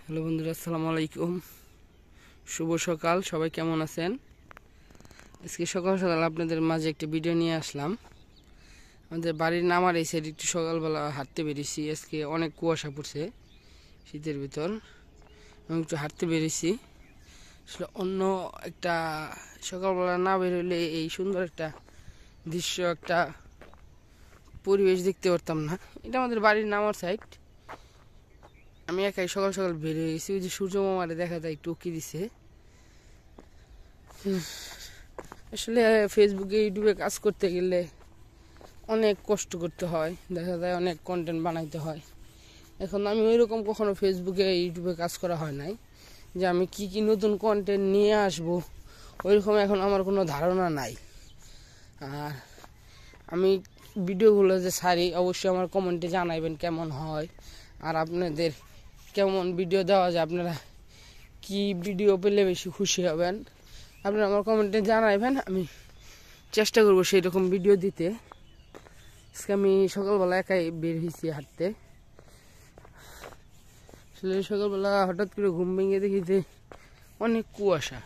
Hello বন্ধুরা, আসসালামু আলাইকুম। শুভ সকাল, সবাই কেমন আছেন? আজকে সকাল সকাল আপনাদের মাঝে একটা ভিডিও নিয়ে আসলাম। আমাদের বাড়ির নামার এই সাইড একটু সকালবেলা হাঁটতে বেরিয়েছি। আজকে অনেক কুয়াশা পড়ছে শীতের ভিতর, এবং একটু হাঁটতে বেরিয়েছি। আসলে অন্য একটা সকালবেলা না বেরোলে এই সুন্দর একটা দৃশ্য, একটা পরিবেশ দেখতে পারতাম না। এটা আমাদের বাড়ির নামার সাইড। আমি একাই সকাল সকাল বেরিয়ে গেছি। ওই যে সূর্য মামারে দেখা যায় টুকি দিছে। আসলে ফেসবুকে ইউটিউবে কাজ করতে গেলে অনেক কষ্ট করতে হয়, দেখা যায় অনেক কন্টেন্ট বানাইতে হয়। এখন আমি ওইরকম কখনো ফেসবুকে ইউটিউবে কাজ করা হয় নাই যে আমি কি কি নতুন কন্টেন্ট নিয়ে আসবো, ওইরকম এখন আমার কোনো ধারণা নাই। আর আমি ভিডিওগুলো যে ছাড়ি অবশ্যই আমার কমেন্টে জানাইবেন কেমন হয়, আর আপনাদের কেমন ভিডিও দেওয়া যায়, আপনারা কি ভিডিও পেলে বেশি খুশি হবেন আপনারা আমার কমেন্টে জানাইবেন। আমি চেষ্টা করবো সেই রকম ভিডিও দিতে। আজকে আমি সকালবেলা একাই বের হয়েছি হাঁটতে। আসলে সকালবেলা হঠাৎ করে ঘুম ভেঙে দেখি যে অনেক কুয়াশা।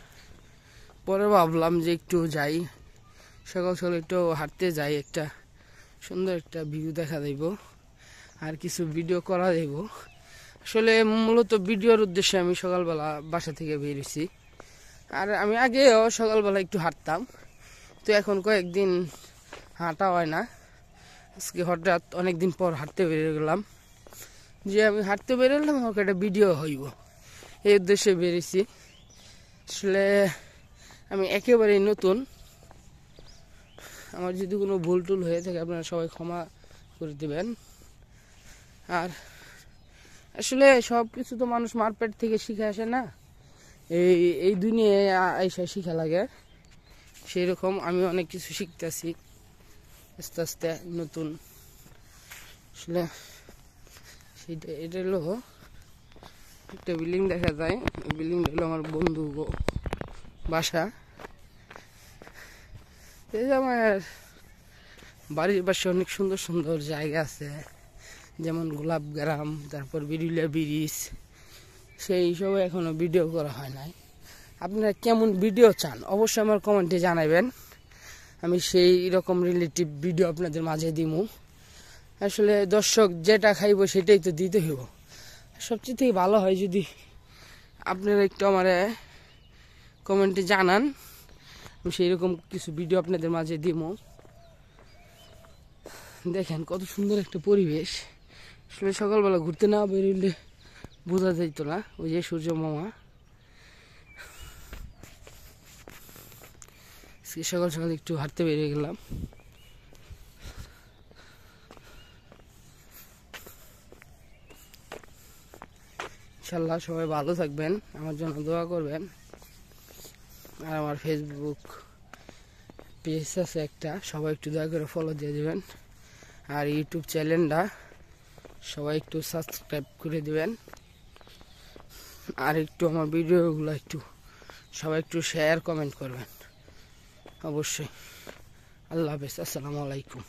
পরে ভাবলাম যে একটু যাই, সকাল সকাল একটু হাঁটতে যাই, একটা সুন্দর একটা ভিউ দেখা যাইব, আর কিছু ভিডিও করা যাইব। আসলে মূলত ভিডিওর উদ্দেশ্যে আমি সকালবেলা বাসা থেকে বেরিয়েছি। আর আমি আগেও সকালবেলা একটু হাঁটতাম, তো এখন কয়েকদিন হাঁটা হয় না। আজকে হঠাৎ অনেকদিন পর হাঁটতে বেরিয়ে গেলাম, যে আমি হাঁটতে বেরোলাম আমাকে একটা ভিডিও হইব, এই উদ্দেশ্যে বেরিয়েছি। আসলে আমি একেবারেই নতুন, আমার যদি কোনো ভুল টুল হয়ে থাকে আপনারা সবাই ক্ষমা করে দেবেন। আর আসলে সব কিছু তো মানুষ মারপেট থেকে শিখে আসে না, এই দুনিয়ায় আইসা শিখা লাগে। সেই রকম আমি অনেক কিছু শিখতেছি আস্তে আস্তে নতুন। আসলে সেটা এটা হলো একটা বিল্ডিং দেখা যায়, এই বিল্ডিংটা হলো আমার বন্ধু বাসা। এই যে আমার বাড়ির পাশে অনেক সুন্দর সুন্দর জায়গা আছে, যেমন গোলাপ গ্রাম, তারপর বিরুলিয়া ব্রিজ, সেই সব এখনো ভিডিও করা হয় নাই। আপনারা কেমন ভিডিও চান অবশ্যই আমার কমেন্টে জানাবেন, আমি সেই রকম রিলেটিভ ভিডিও আপনাদের মাঝে দিব। আসলে দর্শক যেটা খাইব সেটাই তো দিতে হইব। সবচেয়ে থেকে ভালো হয় যদি আপনারা একটু আমার কমেন্টে জানান, আমি সেই রকম কিছু ভিডিও আপনাদের মাঝে দিব। দেখেন কত সুন্দর একটা পরিবেশ। আসলে সকালবেলা ঘুরতে না বেরোলে বোঝা যাইত না। ওই যে সূর্য মামা, সকাল সকাল একটু হাঁটতে বেরিয়ে গেলাম। ইনশাল্লাহ সবাই ভালো থাকবেন, আমার জন্য দোয়া করবেন। আর আমার ফেসবুক পেজ আছে একটা, সবাই একটু দয়া করে ফলো দিয়ে দেবেন। আর ইউটিউব চ্যানেলটা সবাই একটু সাবস্ক্রাইব করে দেবেন। আর একটু আমার ভিডিওগুলো একটু সবাই একটু শেয়ার কমেন্ট করবেন অবশ্যই। আল্লাহ হাফেজ, আসসালামু আলাইকুম।